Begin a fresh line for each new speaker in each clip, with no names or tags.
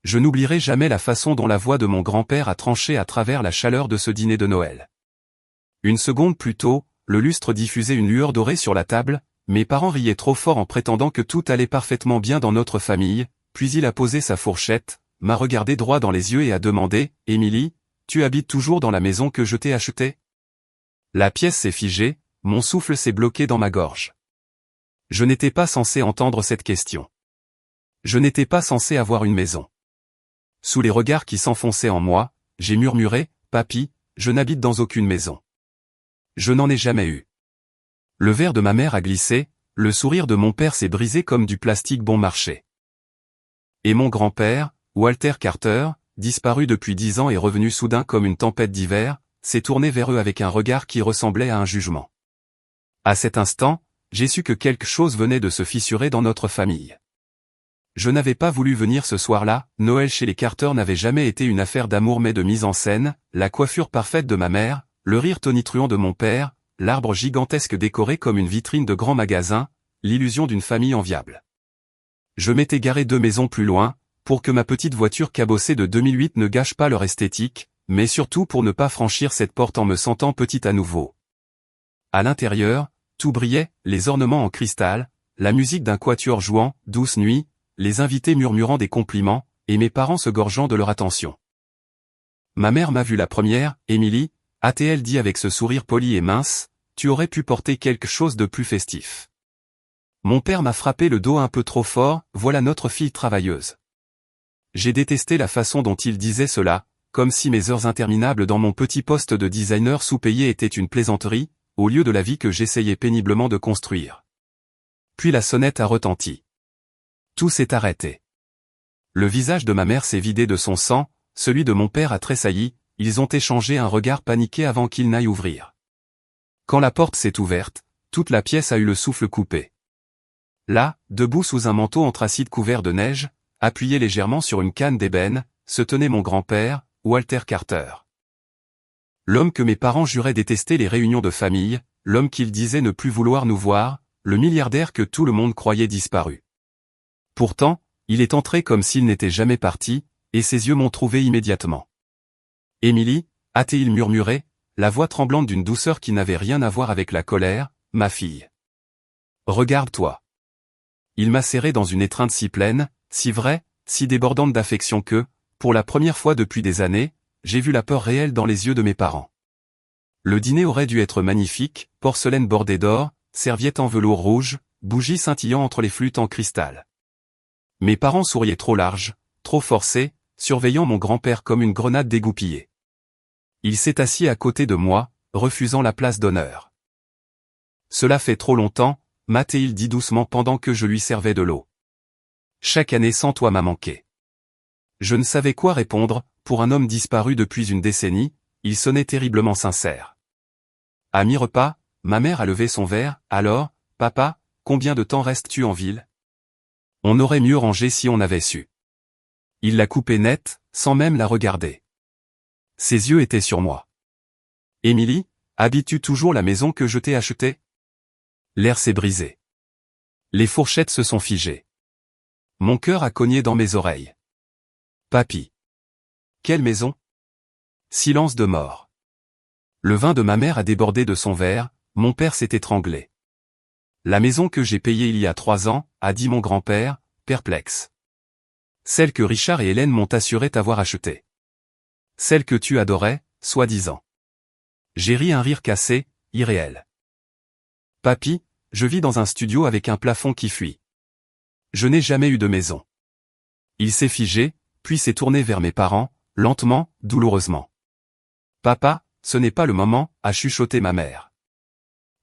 Je n'oublierai jamais la façon dont la voix de mon grand-père a tranché à travers la chaleur de ce dîner de Noël. Une seconde plus tôt, le lustre diffusait une lueur dorée sur la table, mes parents riaient trop fort en prétendant que tout allait parfaitement bien dans notre famille, puis il a posé sa fourchette, m'a regardé droit dans les yeux et a demandé « Émilie, tu habites toujours dans la maison que je t'ai achetée ?» La pièce s'est figée, mon souffle s'est bloqué dans ma gorge. Je n'étais pas censé entendre cette question. Je n'étais pas censé avoir une maison. Sous les regards qui s'enfonçaient en moi, j'ai murmuré « Papy, je n'habite dans aucune maison. Je n'en ai jamais eu. » Le verre de ma mère a glissé, le sourire de mon père s'est brisé comme du plastique bon marché. Et mon grand-père, Walter Carter, disparu depuis 10 ans et revenu soudain comme une tempête d'hiver, s'est tourné vers eux avec un regard qui ressemblait à un jugement. À cet instant, j'ai su que quelque chose venait de se fissurer dans notre famille. Je n'avais pas voulu venir ce soir-là, Noël chez les Carter n'avait jamais été une affaire d'amour mais de mise en scène, la coiffure parfaite de ma mère, le rire tonitruant de mon père, l'arbre gigantesque décoré comme une vitrine de grand magasin, l'illusion d'une famille enviable. Je m'étais garé 2 maisons plus loin, pour que ma petite voiture cabossée de 2008 ne gâche pas leur esthétique, mais surtout pour ne pas franchir cette porte en me sentant petite à nouveau. À l'intérieur, tout brillait, les ornements en cristal, la musique d'un quatuor jouant, Douce nuit, les invités murmurant des compliments, et mes parents se gorgeant de leur attention. Ma mère m'a vu la première, Émilie, a-t-elle dit avec ce sourire poli et mince, tu aurais pu porter quelque chose de plus festif. Mon père m'a frappé le dos un peu trop fort, voilà notre fille travailleuse. J'ai détesté la façon dont il disait cela, comme si mes heures interminables dans mon petit poste de designer sous-payé étaient une plaisanterie, au lieu de la vie que j'essayais péniblement de construire. Puis la sonnette a retenti. Tout s'est arrêté. Le visage de ma mère s'est vidé de son sang, celui de mon père a tressailli, ils ont échangé un regard paniqué avant qu'il n'aille ouvrir. Quand la porte s'est ouverte, toute la pièce a eu le souffle coupé. Là, debout sous un manteau anthracite couvert de neige, appuyé légèrement sur une canne d'ébène, se tenait mon grand-père, Walter Carter. L'homme que mes parents juraient détester les réunions de famille, l'homme qu'ils disaient ne plus vouloir nous voir, le milliardaire que tout le monde croyait disparu. Pourtant, il est entré comme s'il n'était jamais parti, et ses yeux m'ont trouvé immédiatement. « Émilie » a-t-il murmuré, la voix tremblante d'une douceur qui n'avait rien à voir avec la colère, « ma fille. Regarde-toi. » Il m'a serré dans une étreinte si pleine, si vraie, si débordante d'affection que, pour la première fois depuis des années, j'ai vu la peur réelle dans les yeux de mes parents. Le dîner aurait dû être magnifique, porcelaine bordée d'or, serviettes en velours rouge, bougies scintillant entre les flûtes en cristal. Mes parents souriaient trop large, trop forcés, surveillant mon grand-père comme une grenade dégoupillée. Il s'est assis à côté de moi, refusant la place d'honneur. « Cela fait trop longtemps » m'a-t-il dit doucement pendant que je lui servais de l'eau. « Chaque année sans toi m'a manqué. » Je ne savais quoi répondre, pour un homme disparu depuis une décennie, il sonnait terriblement sincère. À mi-repas, ma mère a levé son verre, « Alors, papa, combien de temps restes-tu en ville ? On aurait mieux rangé si on avait su. » Il l'a coupée net, sans même la regarder. Ses yeux étaient sur moi. « Émilie, habites-tu toujours la maison que je t'ai achetée ? » L'air s'est brisé. Les fourchettes se sont figées. Mon cœur a cogné dans mes oreilles. « Papy. Quelle maison ? » Silence de mort. Le vin de ma mère a débordé de son verre, mon père s'est étranglé. « La maison que j'ai payée il y a 3 ans, a dit mon grand-père, perplexe. Celle que Richard et Hélène m'ont assuré t'avoir achetée. Celle que tu adorais, soi-disant. J'ai ri un rire cassé, irréel. Papy, je vis dans un studio avec un plafond qui fuit. Je n'ai jamais eu de maison. Il s'est figé, puis s'est tourné vers mes parents, lentement, douloureusement. Papa, ce n'est pas le moment, a chuchoté ma mère.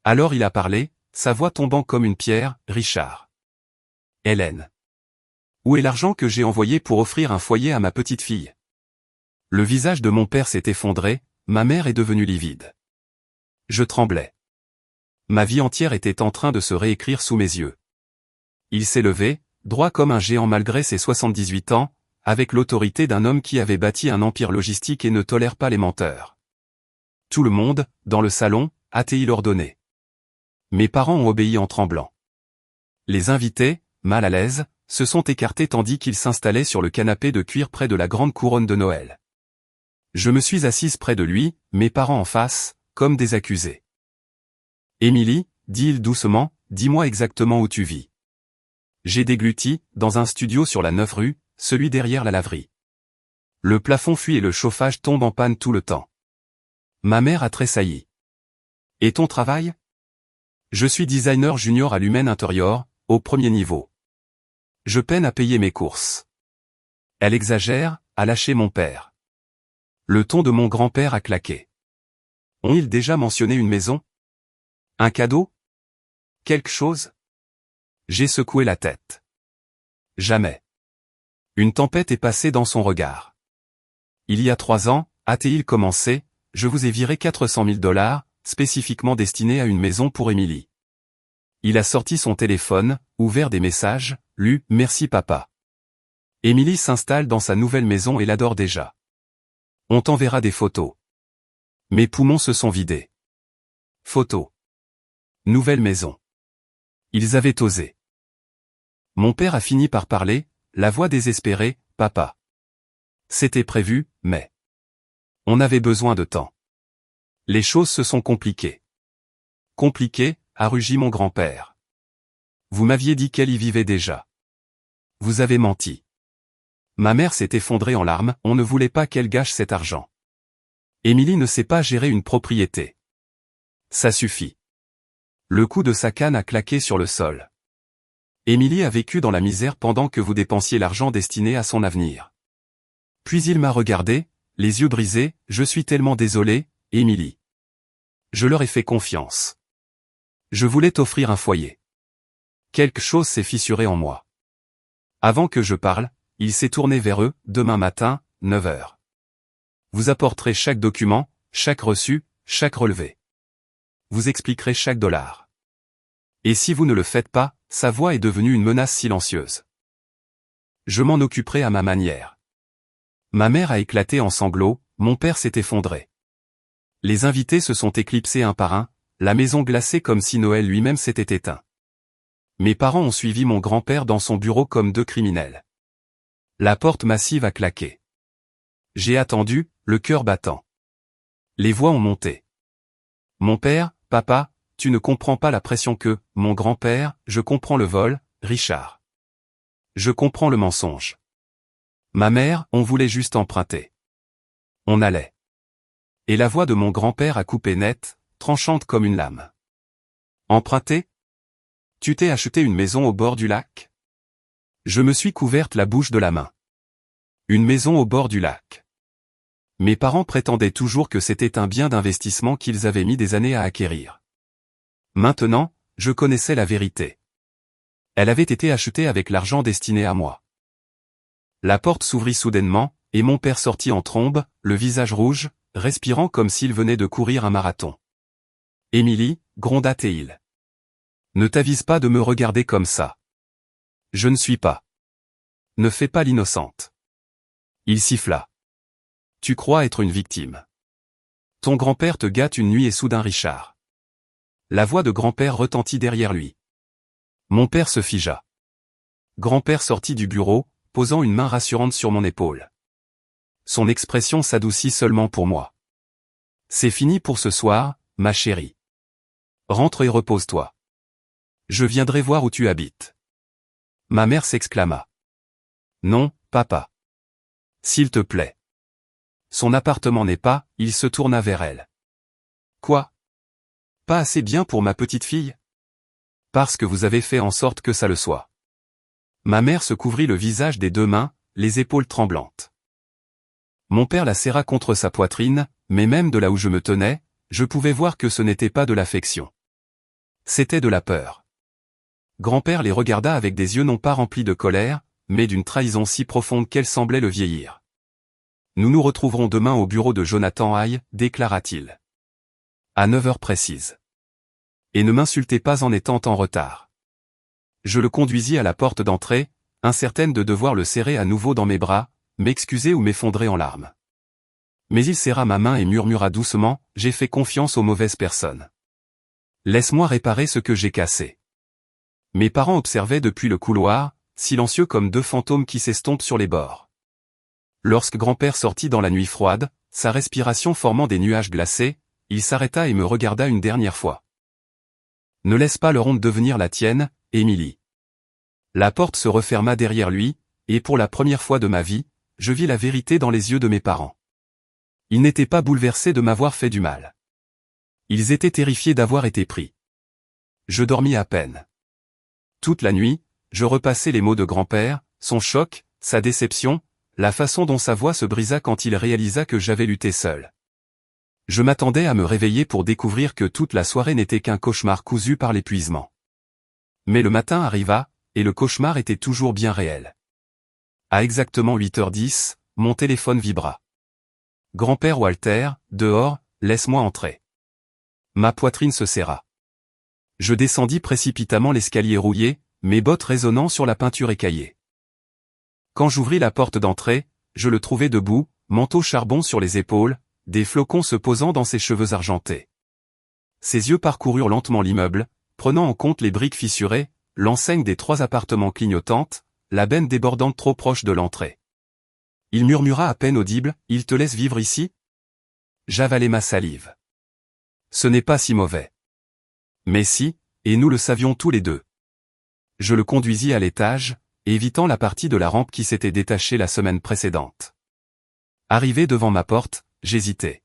Alors il a parlé, sa voix tombant comme une pierre, Richard. Hélène. Où est l'argent que j'ai envoyé pour offrir un foyer à ma petite fille ? Le visage de mon père s'est effondré, ma mère est devenue livide. Je tremblais. Ma vie entière était en train de se réécrire sous mes yeux. Il s'est levé, droit comme un géant malgré ses 78 ans, avec l'autorité d'un homme qui avait bâti un empire logistique et ne tolère pas les menteurs. Tout le monde, dans le salon, a-t-il ordonné. Mes parents ont obéi en tremblant. Les invités, mal à l'aise, se sont écartés tandis qu'ils s'installaient sur le canapé de cuir près de la grande couronne de Noël. Je me suis assise près de lui, mes parents en face, comme des accusés. « Émilie, dit-il doucement, dis-moi exactement où tu vis. » J'ai dégluti, dans un studio sur la 9 rue, celui derrière la laverie. Le plafond fuit et le chauffage tombe en panne tout le temps. Ma mère a tressailli. « Et ton travail ? » Je suis designer junior à l'Human Interior, au premier niveau. Je peine à payer mes courses. Elle exagère, a lâché mon père. Le ton de mon grand-père a claqué. Ont-ils déjà mentionné une maison ? Un cadeau ? Quelque chose ? J'ai secoué la tête. Jamais. Une tempête est passée dans son regard. Il y a 3 ans, a-t-il commencé, je vous ai viré 400 000 $, spécifiquement destinés à une maison pour Émilie. Il a sorti son téléphone, ouvert des messages, lu « Merci papa ». Émilie s'installe dans sa nouvelle maison et l'adore déjà. On t'enverra des photos. Mes poumons se sont vidés. Photos. Nouvelle maison. Ils avaient osé. Mon père a fini par parler, la voix désespérée, « Papa. C'était prévu, mais... on avait besoin de temps. Les choses se sont compliquées. » Compliquées, a rugi mon grand-père. Vous m'aviez dit qu'elle y vivait déjà. Vous avez menti. Ma mère s'est effondrée en larmes, on ne voulait pas qu'elle gâche cet argent. Émilie ne sait pas gérer une propriété. Ça suffit. Le coup de sa canne a claqué sur le sol. Émilie a vécu dans la misère pendant que vous dépensiez l'argent destiné à son avenir. Puis il m'a regardé, les yeux brisés, je suis tellement désolé, Émilie. Je leur ai fait confiance. Je voulais t'offrir un foyer. Quelque chose s'est fissuré en moi. Avant que je parle, il s'est tourné vers eux, demain matin, 9 h. Vous apporterez chaque document, chaque reçu, chaque relevé. Vous expliquerez chaque dollar. Et si vous ne le faites pas, sa voix est devenue une menace silencieuse. Je m'en occuperai à ma manière. Ma mère a éclaté en sanglots, mon père s'est effondré. Les invités se sont éclipsés un par un, la maison glacée comme si Noël lui-même s'était éteint. Mes parents ont suivi mon grand-père dans son bureau comme 2 criminels. La porte massive a claqué. J'ai attendu, le cœur battant. Les voix ont monté. Mon père, papa, tu ne comprends pas la pression que, mon grand-père, je comprends le vol, Richard. Je comprends le mensonge. Ma mère, on voulait juste emprunter. On allait. Et la voix de mon grand-père a coupé net, tranchante comme une lame. Emprunter ? Tu t'es acheté une maison au bord du lac ? Je me suis couverte la bouche de la main. Une maison au bord du lac. Mes parents prétendaient toujours que c'était un bien d'investissement qu'ils avaient mis des années à acquérir. Maintenant, je connaissais la vérité. Elle avait été achetée avec l'argent destiné à moi. La porte s'ouvrit soudainement, et mon père sortit en trombe, le visage rouge, respirant comme s'il venait de courir un marathon. « Émilie, gronda-t-il. Ne t'avise pas de me regarder comme ça. Je ne suis pas. Ne fais pas l'innocente. » Il siffla. « Tu crois être une victime. Ton grand-père te gâte une nuit et soudain Richard. » La voix de grand-père retentit derrière lui. Mon père se figea. Grand-père sortit du bureau, posant une main rassurante sur mon épaule. Son expression s'adoucit seulement pour moi. « C'est fini pour ce soir, ma chérie. Rentre et repose-toi. Je viendrai voir où tu habites. » Ma mère s'exclama. « Non, papa. S'il te plaît. » Son appartement n'est pas, il se tourna vers elle. « Quoi ? Pas assez bien pour ma petite fille ? Parce que vous avez fait en sorte que ça le soit. » Ma mère se couvrit le visage des 2 mains, les épaules tremblantes. Mon père la serra contre sa poitrine, mais même de là où je me tenais, je pouvais voir que ce n'était pas de l'affection. C'était de la peur. Grand-père les regarda avec des yeux non pas remplis de colère, mais d'une trahison si profonde qu'elle semblait le vieillir. « Nous nous retrouverons demain au bureau de Jonathan Hay, déclara-t-il. À 9 h précises. Et ne m'insultez pas en étant en retard. » Je le conduisis à la porte d'entrée, incertaine de devoir le serrer à nouveau dans mes bras, m'excuser ou m'effondrer en larmes. Mais il serra ma main et murmura doucement, « J'ai fait confiance aux mauvaises personnes. Laisse-moi réparer ce que j'ai cassé. » Mes parents observaient depuis le couloir, silencieux comme deux fantômes qui s'estompent sur les bords. Lorsque grand-père sortit dans la nuit froide, sa respiration formant des nuages glacés, il s'arrêta et me regarda une dernière fois. « Ne laisse pas leur honte devenir la tienne, Émilie. » La porte se referma derrière lui, et pour la première fois de ma vie, je vis la vérité dans les yeux de mes parents. Ils n'étaient pas bouleversés de m'avoir fait du mal. Ils étaient terrifiés d'avoir été pris. Je dormis à peine. Toute la nuit, je repassais les mots de grand-père, son choc, sa déception, la façon dont sa voix se brisa quand il réalisa que j'avais lutté seul. Je m'attendais à me réveiller pour découvrir que toute la soirée n'était qu'un cauchemar cousu par l'épuisement. Mais le matin arriva, et le cauchemar était toujours bien réel. À exactement 8h10, mon téléphone vibra. « Grand-père Walter, dehors, laisse-moi entrer. » Ma poitrine se serra. Je descendis précipitamment l'escalier rouillé, mes bottes résonnant sur la peinture écaillée. Quand j'ouvris la porte d'entrée, je le trouvai debout, manteau charbon sur les épaules, des flocons se posant dans ses cheveux argentés. Ses yeux parcoururent lentement l'immeuble, prenant en compte les briques fissurées, l'enseigne des 3 appartements clignotantes, la benne débordante trop proche de l'entrée. Il murmura à peine audible, « Il te laisse vivre ici ?» J'avalai ma salive. Ce n'est pas si mauvais. Mais si, et nous le savions tous les deux. Je le conduisis à l'étage, évitant la partie de la rampe qui s'était détachée la semaine précédente. Arrivé devant ma porte, j'hésitais.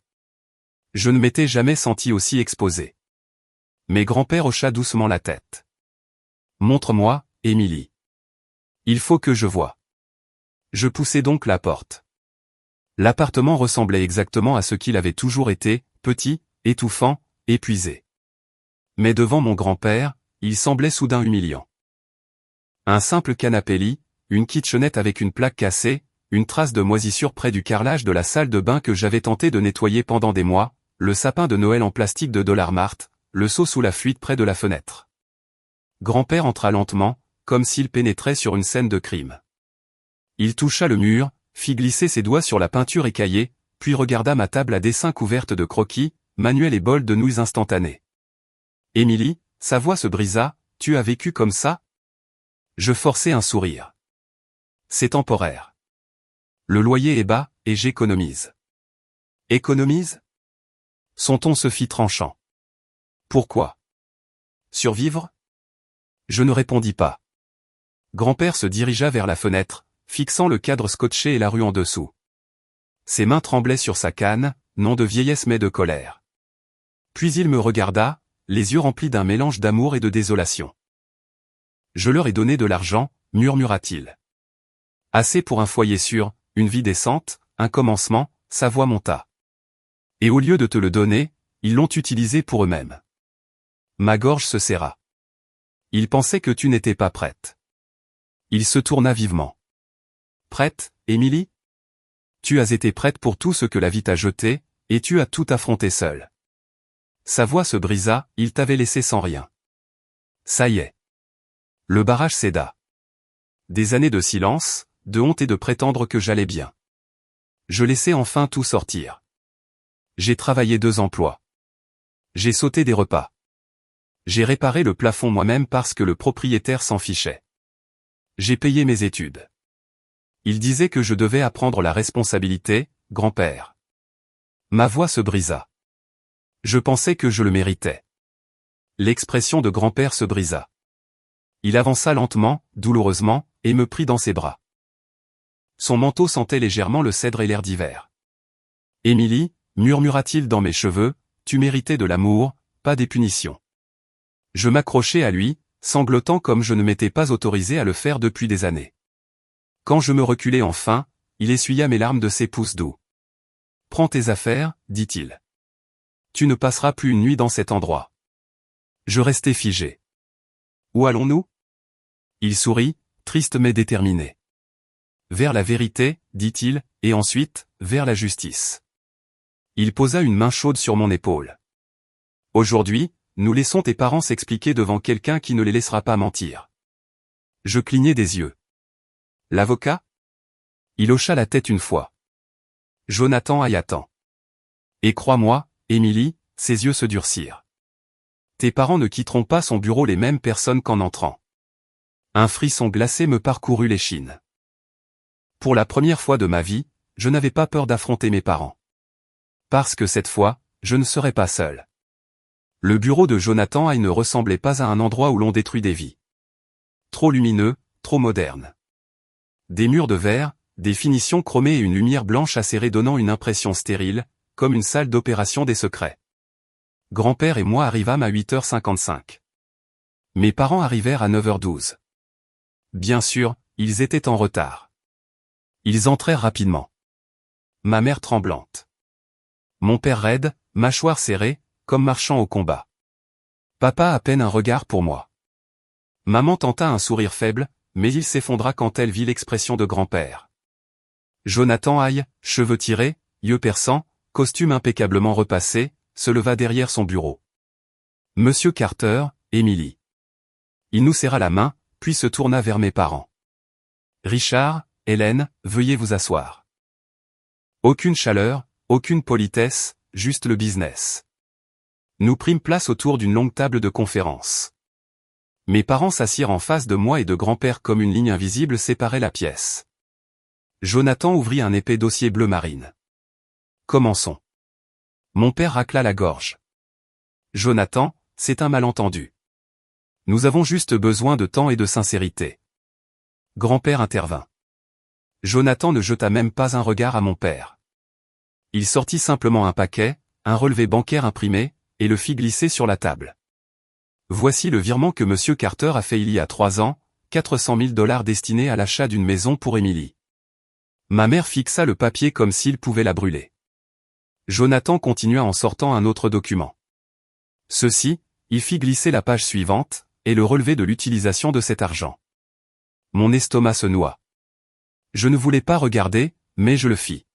Je ne m'étais jamais senti aussi exposé. Mais grand-père hocha doucement la tête. « Montre-moi, Émilie. Il faut que je voie. » Je poussai donc la porte. L'appartement ressemblait exactement à ce qu'il avait toujours été, petit, étouffant, épuisé. Mais devant mon grand-père, il semblait soudain humiliant. Un simple canapé-lit, une kitchenette avec une plaque cassée, une trace de moisissure près du carrelage de la salle de bain que j'avais tenté de nettoyer pendant des mois, le sapin de Noël en plastique de $Mart, le seau sous la fuite près de la fenêtre. Grand-père entra lentement, comme s'il pénétrait sur une scène de crime. Il toucha le mur, fit glisser ses doigts sur la peinture écaillée, puis regarda ma table à dessin couverte de croquis, manuels et bols de nouilles instantanées. « Émilie », sa voix se brisa, « tu as vécu comme ça ?» Je forçai un sourire. « C'est temporaire. Le loyer est bas, et j'économise. » « Économise ?» Son ton se fit tranchant. « Pourquoi ? Survivre ?» Je ne répondis pas. Grand-père se dirigea vers la fenêtre, fixant le cadre scotché et la rue en dessous. Ses mains tremblaient sur sa canne, non de vieillesse mais de colère. Puis il me regarda, les yeux remplis d'un mélange d'amour et de désolation. « Je leur ai donné de l'argent, » murmura-t-il. « Assez pour un foyer sûr, une vie décente, un commencement », sa voix monta. « Et au lieu de te le donner, ils l'ont utilisé pour eux-mêmes. » Ma gorge se serra. « Ils pensaient que tu n'étais pas prête. » Il se tourna vivement. « Prête, Émilie ? Tu as été prête pour tout ce que la vie t'a jeté, et tu as tout affronté seule. » Sa voix se brisa, il t'avait laissé sans rien. Ça y est. Le barrage céda. Des années de silence, de honte et de prétendre que j'allais bien. Je laissais enfin tout sortir. J'ai travaillé 2 emplois. J'ai sauté des repas. J'ai réparé le plafond moi-même parce que le propriétaire s'en fichait. J'ai payé mes études. Il disait que je devais apprendre la responsabilité, grand-père. Ma voix se brisa. Je pensais que je le méritais. L'expression de grand-père se brisa. Il avança lentement, douloureusement, et me prit dans ses bras. Son manteau sentait légèrement le cèdre et l'air d'hiver. « Émilie, » murmura-t-il dans mes cheveux, « tu méritais de l'amour, pas des punitions. » Je m'accrochai à lui, sanglotant comme je ne m'étais pas autorisé à le faire depuis des années. Quand je me reculai enfin, il essuya mes larmes de ses pouces doux. « Prends tes affaires, » dit-il. « Tu ne passeras plus une nuit dans cet endroit. » Je restai figé. « Où allons-nous ? » Il sourit, triste mais déterminé. « Vers la vérité, » dit-il, et ensuite, vers la justice. Il posa une main chaude sur mon épaule. « Aujourd'hui, nous laissons tes parents s'expliquer devant quelqu'un qui ne les laissera pas mentir. » Je clignai des yeux. « L'avocat ? » Il hocha la tête une fois. Jonathan Hayatan. Et crois-moi, Émilie, ses yeux se durcirent. Tes parents ne quitteront pas son bureau les mêmes personnes qu'en entrant. Un frisson glacé me parcourut l'échine. Pour la première fois de ma vie, je n'avais pas peur d'affronter mes parents. Parce que cette fois, je ne serais pas seul. Le bureau de Jonathan Hay ne ressemblait pas à un endroit où l'on détruit des vies. Trop lumineux, trop moderne. Des murs de verre, des finitions chromées et une lumière blanche acérée donnant une impression stérile, comme une salle d'opération des secrets. Grand-père et moi arrivâmes à 8h55. Mes parents arrivèrent à 9h12. Bien sûr, ils étaient en retard. Ils entrèrent rapidement. Ma mère tremblante. Mon père raide, mâchoire serrée, comme marchant au combat. Papa à peine un regard pour moi. Maman tenta un sourire faible, mais il s'effondra quand elle vit l'expression de grand-père. Jonathan Hay, cheveux tirés, yeux perçants, costume impeccablement repassé, se leva derrière son bureau. Monsieur Carter, Émilie. Il nous serra la main, puis se tourna vers mes parents. Richard, Hélène, veuillez vous asseoir. Aucune chaleur, aucune politesse, juste le business. Nous prîmes place autour d'une longue table de conférence. Mes parents s'assirent en face de moi et de grand-père comme une ligne invisible séparait la pièce. Jonathan ouvrit un épais dossier bleu marine. Commençons. Mon père racla la gorge. Jonathan, c'est un malentendu. Nous avons juste besoin de temps et de sincérité. Grand-père intervint. Jonathan ne jeta même pas un regard à mon père. Il sortit simplement un paquet, un relevé bancaire imprimé, et le fit glisser sur la table. Voici le virement que Monsieur Carter a fait il y a 3 ans, 400 000 $ destinés à l'achat d'une maison pour Émilie. Ma mère fixa le papier comme s'il pouvait la brûler. Jonathan continua en sortant un autre document. Ceci, il fit glisser la page suivante, et le relevé de l'utilisation de cet argent. Mon estomac se noua. Je ne voulais pas regarder, mais je le fis.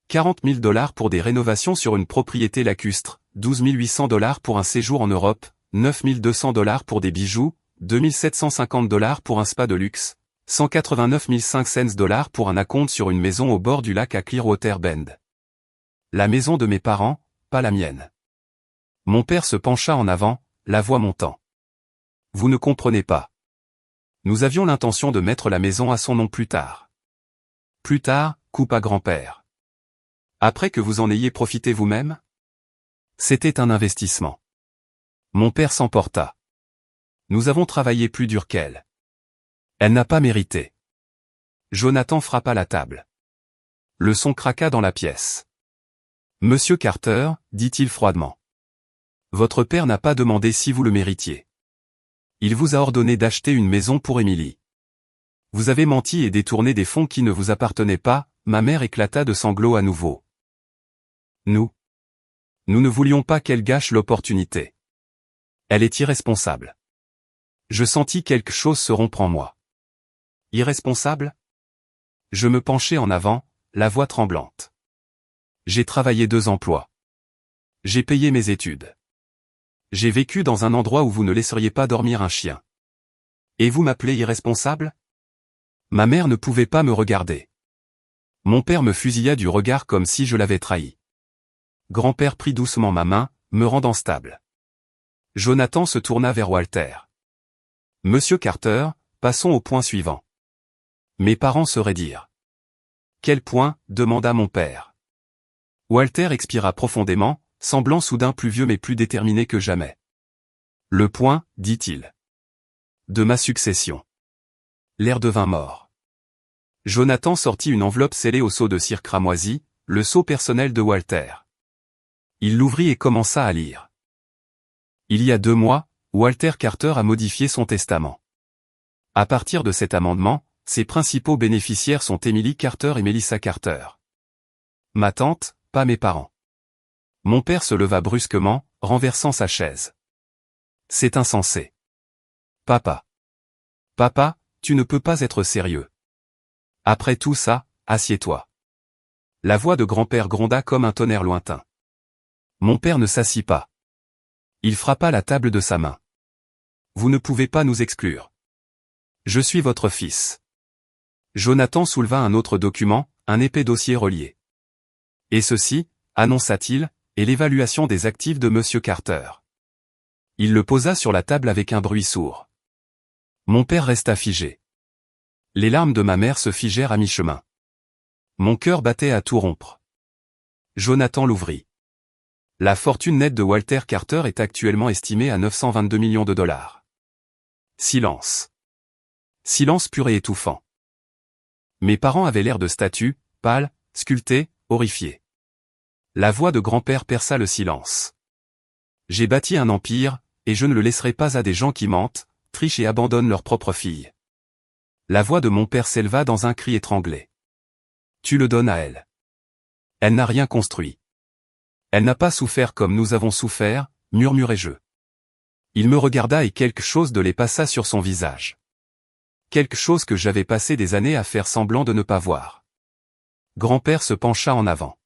40 000 $ pour des rénovations sur une propriété lacustre, 12 800 $ pour un séjour en Europe, 9 200 $ pour des bijoux, 2 750 $ pour un spa de luxe, 189 500 $ pour un acompte sur une maison au bord du lac à Clearwater Bend. La maison de mes parents, pas la mienne. Mon père se pencha en avant, la voix montant. Vous ne comprenez pas. Nous avions l'intention de mettre la maison à son nom plus tard. Plus tard, coupa grand-père. Après que vous en ayez profité vous-même? C'était un investissement. Mon père s'emporta. Nous avons travaillé plus dur qu'elle. Elle n'a pas mérité. Jonathan frappa la table. Le son craqua dans la pièce. Monsieur Carter, dit-il froidement. Votre père n'a pas demandé si vous le méritiez. Il vous a ordonné d'acheter une maison pour Émilie. Vous avez menti et détourné des fonds qui ne vous appartenaient pas, ma mère éclata de sanglots à nouveau. Nous ne voulions pas qu'elle gâche l'opportunité. Elle est irresponsable. Je sentis quelque chose se rompre en moi. Irresponsable? Je me penchai en avant, la voix tremblante. J'ai travaillé 2 emplois. J'ai payé mes études. J'ai vécu dans un endroit où vous ne laisseriez pas dormir un chien. Et vous m'appelez irresponsable? Ma mère ne pouvait pas me regarder. Mon père me fusilla du regard comme si je l'avais trahi. Grand-père prit doucement ma main, me rendant stable. Jonathan se tourna vers Walter. Monsieur Carter, passons au point suivant. Mes parents se raidirent. Quel point? Demanda mon père. Walter expira profondément, semblant soudain plus vieux mais plus déterminé que jamais. Le point, dit-il. De ma succession. L'air devint mort. Jonathan sortit une enveloppe scellée au sceau de cire cramoisi, le sceau personnel de Walter. Il l'ouvrit et commença à lire. Il y a 2 mois, Walter Carter a modifié son testament. À partir de cet amendement, ses principaux bénéficiaires sont Émilie Carter et Melissa Carter. Ma tante, pas mes parents. Mon père se leva brusquement, renversant sa chaise. C'est insensé. Papa. Papa, tu ne peux pas être sérieux. Après tout ça, assieds-toi. La voix de grand-père gronda comme un tonnerre lointain. Mon père ne s'assit pas. Il frappa la table de sa main. Vous ne pouvez pas nous exclure. Je suis votre fils. Jonathan souleva un autre document, un épais dossier relié. Et ceci, annonça-t-il, est l'évaluation des actifs de Monsieur Carter. Il le posa sur la table avec un bruit sourd. Mon père resta figé. Les larmes de ma mère se figèrent à mi-chemin. Mon cœur battait à tout rompre. Jonathan l'ouvrit. La fortune nette de Walter Carter est actuellement estimée à 922 millions de dollars. Silence. Silence pur et étouffant. Mes parents avaient l'air de statues, pâles, sculptés, horrifiés. La voix de grand-père perça le silence. J'ai bâti un empire, et je ne le laisserai pas à des gens qui mentent, trichent et abandonnent leur propre fille. La voix de mon père s'éleva dans un cri étranglé. Tu le donnes à elle. Elle n'a rien construit. Elle n'a pas souffert comme nous avons souffert, murmurai-je. Il me regarda et quelque chose de lait passa sur son visage. Quelque chose que j'avais passé des années à faire semblant de ne pas voir. Grand-père se pencha en avant.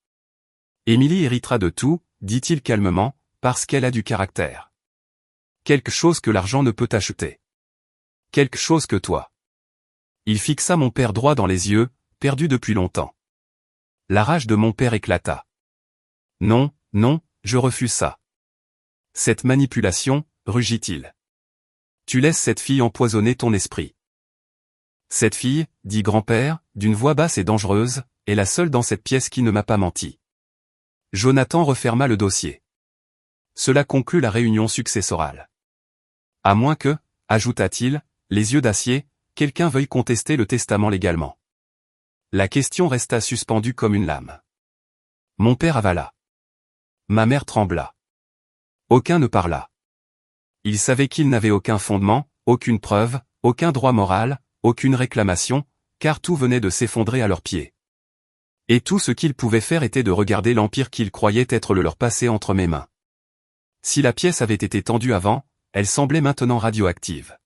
Émilie héritera de tout, dit-il calmement, parce qu'elle a du caractère. Quelque chose que l'argent ne peut acheter. Quelque chose que toi. Il fixa mon père droit dans les yeux, perdu depuis longtemps. La rage de mon père éclata. Non, non, je refuse ça. Cette manipulation, rugit-il. Tu laisses cette fille empoisonner ton esprit. Cette fille, dit grand-père, d'une voix basse et dangereuse, est la seule dans cette pièce qui ne m'a pas menti. Jonathan referma le dossier. Cela conclut la réunion successorale. À moins que, ajouta-t-il, les yeux d'acier, quelqu'un veuille contester le testament légalement. La question resta suspendue comme une lame. Mon père avala. Ma mère trembla. Aucun ne parla. Il savait qu'il n'avait aucun fondement, aucune preuve, aucun droit moral, aucune réclamation, car tout venait de s'effondrer à leurs pieds. Et tout ce qu'ils pouvaient faire était de regarder l'empire qu'ils croyaient être le leur passer entre mes mains. Si la pièce avait été tendue avant, elle semblait maintenant radioactive.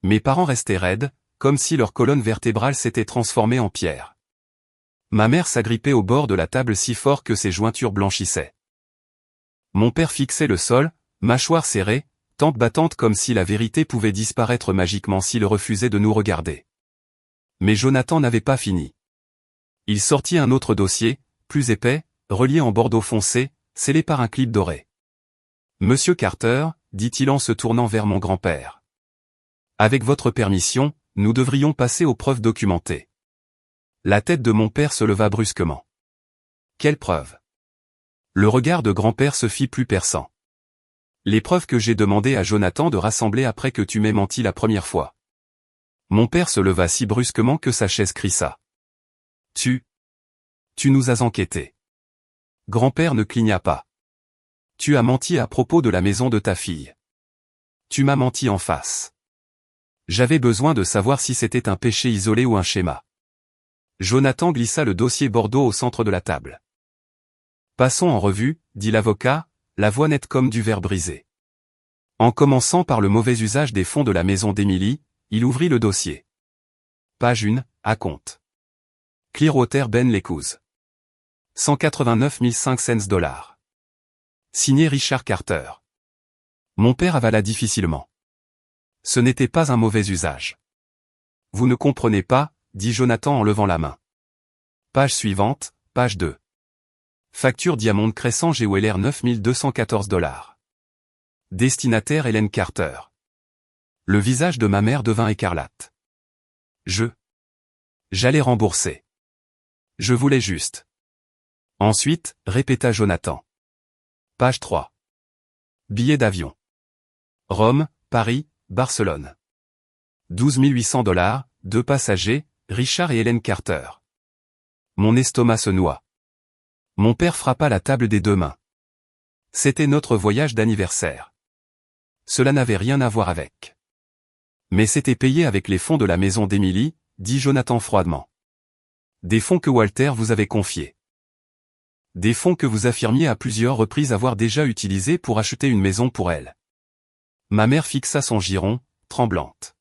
Mes parents restaient raides, comme si leur colonne vertébrale s'était transformée en pierre. Ma mère s'agrippait au bord de la table si fort que ses jointures blanchissaient. Mon père fixait le sol, mâchoire serrée, tempe battante comme si la vérité pouvait disparaître magiquement s'il refusait de nous regarder. Mais Jonathan n'avait pas fini. Il sortit un autre dossier, plus épais, relié en bordeaux foncé, scellé par un clip doré. Monsieur Carter, dit-il en se tournant vers mon grand-père. Avec votre permission, nous devrions passer aux preuves documentées. La tête de mon père se leva brusquement. Quelle preuve? Le regard de grand-père se fit plus perçant. Les preuves que j'ai demandé à Jonathan de rassembler après que tu m'aies menti la première fois. Mon père se leva si brusquement que sa chaise crissa. Tu nous as enquêtés. Grand-père ne cligna pas. Tu as menti à propos de la maison de ta fille. Tu m'as menti en face. J'avais besoin de savoir si c'était un péché isolé ou un schéma. Jonathan glissa le dossier Bordeaux au centre de la table. Passons en revue, dit l'avocat, la voix nette comme du verre brisé. En commençant par le mauvais usage des fonds de la maison d'Émilie, il ouvrit le dossier. Page 1, acompte. Clearwater Ben l'écouse. 189 500 $. Signé Richard Carter. Mon père avala difficilement. Ce n'était pas un mauvais usage. Vous ne comprenez pas, dit Jonathan en levant la main. Page suivante, page 2. Facture Diamond Crescent Jeweler 9 214 $. Destinataire Hélène Carter. Le visage de ma mère devint écarlate. J'allais rembourser. Je voulais juste. Ensuite, répéta Jonathan. Page 3. Billet d'avion. Rome, Paris, Barcelone. 12 800 $, 2 passagers, Richard et Hélène Carter. Mon estomac se noua. Mon père frappa la table des deux mains. C'était notre voyage d'anniversaire. Cela n'avait rien à voir avec. Mais c'était payé avec les fonds de la maison d'Émilie, dit Jonathan froidement. Des fonds que Walter vous avait confiés. Des fonds que vous affirmiez à plusieurs reprises avoir déjà utilisés pour acheter une maison pour elle. Ma mère fixa son giron, tremblante.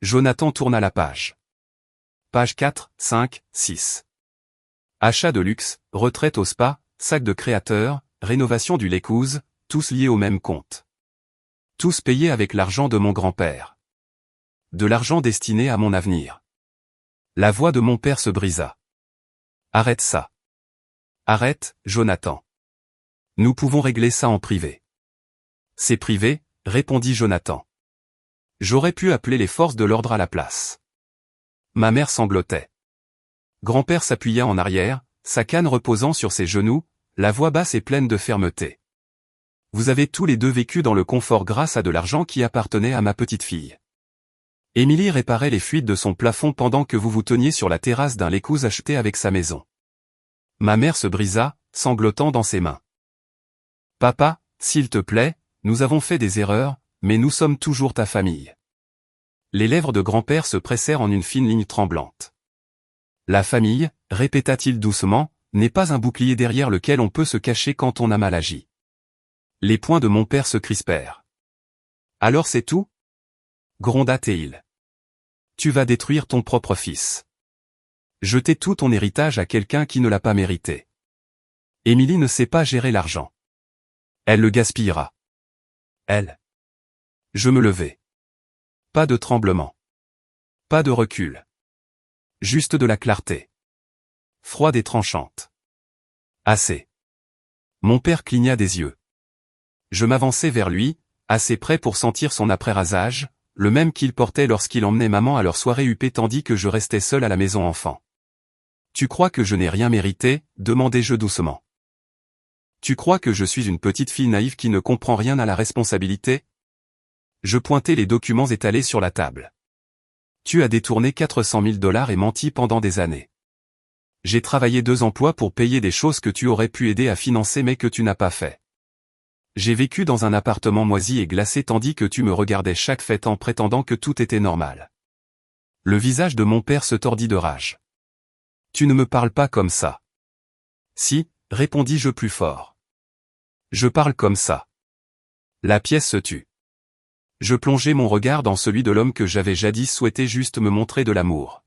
Jonathan tourna la page. Page 4, 5, 6. Achat de luxe, retraite au spa, sac de créateur, rénovation du l'écouse, tous liés au même compte. Tous payés avec l'argent de mon grand-père. De l'argent destiné à mon avenir. La voix de mon père se brisa. Arrête ça. Arrête, Jonathan. Nous pouvons régler ça en privé. C'est privé, répondit Jonathan. J'aurais pu appeler les forces de l'ordre à la place. Ma mère sanglotait. Grand-père s'appuya en arrière, sa canne reposant sur ses genoux, la voix basse et pleine de fermeté. Vous avez tous les deux vécu dans le confort grâce à de l'argent qui appartenait à ma petite fille. Émilie réparait les fuites de son plafond pendant que vous vous teniez sur la terrasse d'un Lécouz acheté avec sa maison. Ma mère se brisa, sanglotant dans ses mains. Papa, s'il te plaît, nous avons fait des erreurs, mais nous sommes toujours ta famille. Les lèvres de grand-père se pressèrent en une fine ligne tremblante. La famille, répéta-t-il doucement, n'est pas un bouclier derrière lequel on peut se cacher quand on a mal agi. Les poings de mon père se crispèrent. Alors c'est tout ? Gronda Théil. Tu vas détruire ton propre fils. Jeter tout ton héritage à quelqu'un qui ne l'a pas mérité. Émilie ne sait pas gérer l'argent. Elle le gaspillera. Elle. Je me levai. Pas de tremblement. Pas de recul. Juste de la clarté. Froide et tranchante. Assez. Mon père cligna des yeux. Je m'avançai vers lui, assez près pour sentir son après-rasage, le même qu'il portait lorsqu'il emmenait maman à leur soirée huppée tandis que je restais seul à la maison enfant. Tu crois que je n'ai rien mérité ? Demandai-je doucement. Tu crois que je suis une petite fille naïve qui ne comprend rien à la responsabilité ? Je pointai les documents étalés sur la table. Tu as détourné 400 000 $ et menti pendant des années. J'ai travaillé 2 emplois pour payer des choses que tu aurais pu aider à financer mais que tu n'as pas fait. J'ai vécu dans un appartement moisi et glacé tandis que tu me regardais chaque fête en prétendant que tout était normal. Le visage de mon père se tordit de rage. Tu ne me parles pas comme ça. Si, répondis-je plus fort. Je parle comme ça. La pièce se tut. Je plongeai mon regard dans celui de l'homme que j'avais jadis souhaité juste me montrer de l'amour.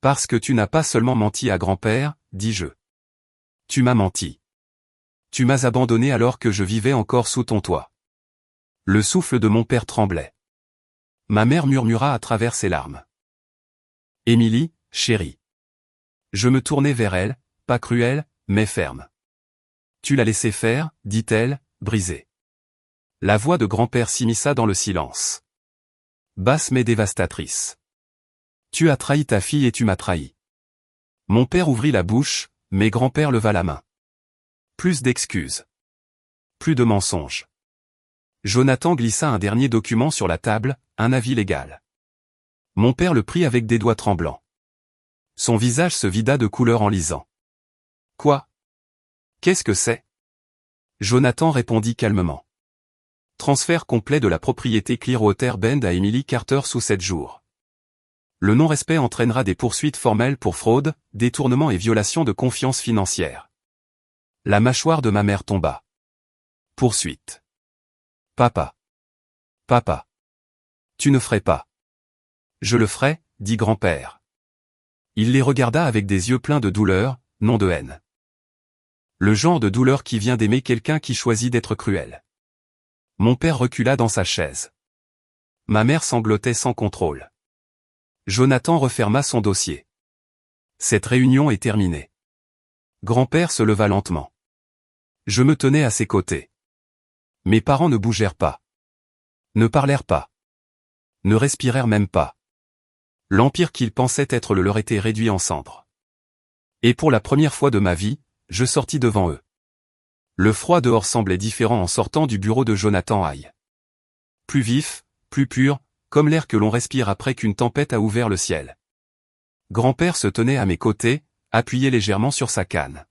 Parce que tu n'as pas seulement menti à grand-père, dis-je. Tu m'as menti. Tu m'as abandonné alors que je vivais encore sous ton toit. Le souffle de mon père tremblait. Ma mère murmura à travers ses larmes. Émilie, chérie. Je me tournai vers elle, pas cruelle, mais ferme. Tu l'as laissé faire, dit-elle, brisée. La voix de grand-père s'immisça dans le silence. Basse mais dévastatrice. Tu as trahi ta fille et tu m'as trahi. Mon père ouvrit la bouche, mais grand-père leva la main. Plus d'excuses. Plus de mensonges. Jonathan glissa un dernier document sur la table, un avis légal. Mon père le prit avec des doigts tremblants. Son visage se vida de couleur en lisant. Quoi ? Qu'est-ce que c'est ? Jonathan répondit calmement. Transfert complet de la propriété Clearwater Bend à Emily Carter sous 7 jours. Le non-respect entraînera des poursuites formelles pour fraude, détournement et violation de confiance financière. La mâchoire de ma mère tomba. Poursuite. Papa. Papa. Tu ne ferais pas. Je le ferai, dit grand-père. Il les regarda avec des yeux pleins de douleur, non de haine. Le genre de douleur qui vient d'aimer quelqu'un qui choisit d'être cruel. Mon père recula dans sa chaise. Ma mère sanglotait sans contrôle. Jonathan referma son dossier. Cette réunion est terminée. Grand-père se leva lentement. Je me tenais à ses côtés. Mes parents ne bougèrent pas. Ne parlèrent pas. Ne respirèrent même pas. L'empire qu'ils pensaient être le leur était réduit en cendres. Et pour la première fois de ma vie, je sortis devant eux. Le froid dehors semblait différent en sortant du bureau de Jonathan Hay. Plus vif, plus pur, comme l'air que l'on respire après qu'une tempête a ouvert le ciel. Grand-père se tenait à mes côtés, appuyé légèrement sur sa canne.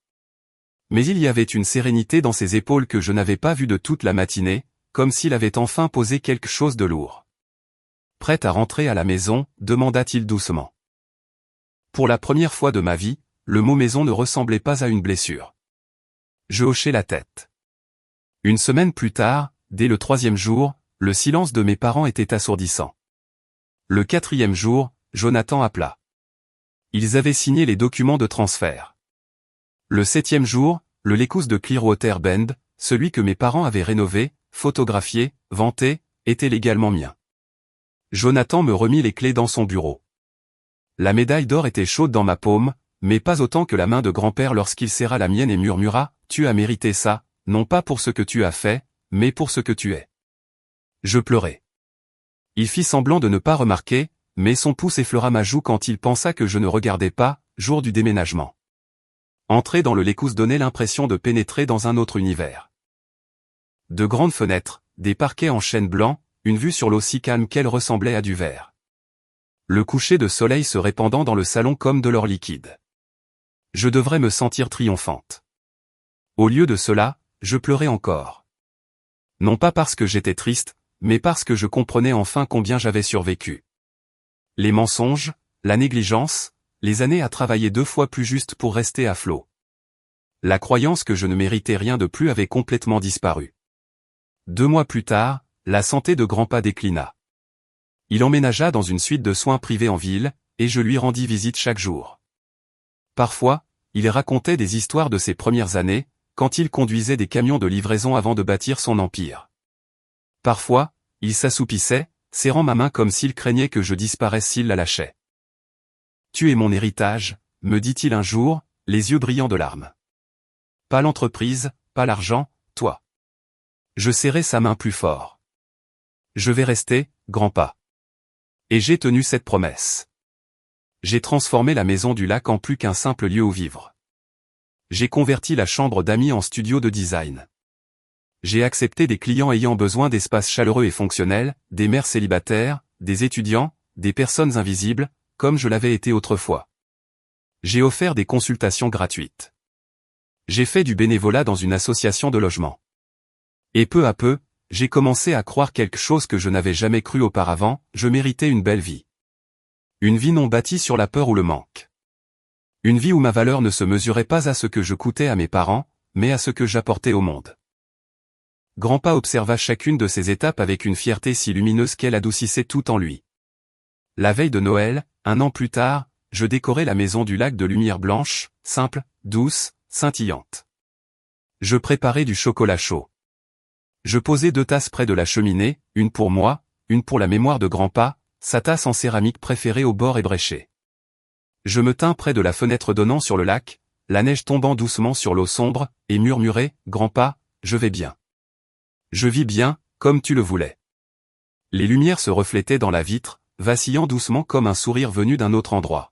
Mais il y avait une sérénité dans ses épaules que je n'avais pas vue de toute la matinée, comme s'il avait enfin posé quelque chose de lourd. Prêt à rentrer à la maison, demanda-t-il doucement. Pour la première fois de ma vie, le mot maison ne ressemblait pas à une blessure. Je hochai la tête. Une semaine plus tard, dès le 3e jour, le silence de mes parents était assourdissant. Le 4e jour, Jonathan appela. Ils avaient signé les documents de transfert. Le 7e jour, le Lécouz de Clearwater Bend, celui que mes parents avaient rénové, photographié, vanté, était légalement mien. Jonathan me remit les clés dans son bureau. La médaille d'or était chaude dans ma paume, mais pas autant que la main de grand-père lorsqu'il serra la mienne et murmura, « Tu as mérité ça, non pas pour ce que tu as fait, mais pour ce que tu es. » Je pleurai. Il fit semblant de ne pas remarquer, mais son pouce effleura ma joue quand il pensa que je ne regardais pas, jour du déménagement. Entrer dans le Lécousse donnait l'impression de pénétrer dans un autre univers. De grandes fenêtres, des parquets en chêne blanc, une vue sur l'eau si calme qu'elle ressemblait à du verre. Le coucher de soleil se répandant dans le salon comme de l'or liquide. Je devrais me sentir triomphante. Au lieu de cela, je pleurais encore. Non pas parce que j'étais triste, mais parce que je comprenais enfin combien j'avais survécu. Les mensonges, la négligence, les années à travailler 2 fois plus juste pour rester à flot. La croyance que je ne méritais rien de plus avait complètement disparu. 2 mois plus tard, la santé de Grandpa déclina. Il emménagea dans une suite de soins privés en ville, et je lui rendis visite chaque jour. Parfois, il racontait des histoires de ses premières années, quand il conduisait des camions de livraison avant de bâtir son empire. Parfois, il s'assoupissait, serrant ma main comme s'il craignait que je disparaisse s'il la lâchait. « Tu es mon héritage », me dit-il un jour, les yeux brillants de larmes. Pas l'entreprise, pas l'argent, toi. Je serrai sa main plus fort. Je vais rester, Grandpa. Et j'ai tenu cette promesse. J'ai transformé la maison du lac en plus qu'un simple lieu où vivre. J'ai converti la chambre d'amis en studio de design. J'ai accepté des clients ayant besoin d'espaces chaleureux et fonctionnels, des mères célibataires, des étudiants, des personnes invisibles, comme je l'avais été autrefois. J'ai offert des consultations gratuites. J'ai fait du bénévolat dans une association de logement. Et peu à peu, j'ai commencé à croire quelque chose que je n'avais jamais cru auparavant, je méritais une belle vie. Une vie non bâtie sur la peur ou le manque. Une vie où ma valeur ne se mesurait pas à ce que je coûtais à mes parents, mais à ce que j'apportais au monde. Grandpa observa chacune de ces étapes avec une fierté si lumineuse qu'elle adoucissait tout en lui. La veille de Noël, 1 an plus tard, je décorais la maison du lac de lumière blanche, simple, douce, scintillante. Je préparais du chocolat chaud. Je posais 2 tasses près de la cheminée, une pour moi, une pour la mémoire de Grandpa, sa tasse en céramique préférée au bord ébréché. Je me tins près de la fenêtre donnant sur le lac, la neige tombant doucement sur l'eau sombre, et murmurai, « Grandpa, je vais bien. Je vis bien, comme tu le voulais. » Les lumières se reflétaient dans la vitre, vacillant doucement comme un sourire venu d'un autre endroit.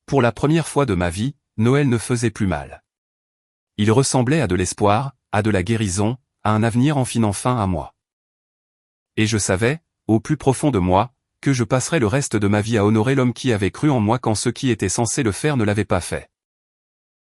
Pour la première fois de ma vie, Noël ne faisait plus mal. Il ressemblait à de l'espoir, à de la guérison, à un avenir enfin fin à moi. Et je savais, au plus profond de moi, que je passerais le reste de ma vie à honorer l'homme qui avait cru en moi quand ceux qui étaient censés le faire ne l'avaient pas fait.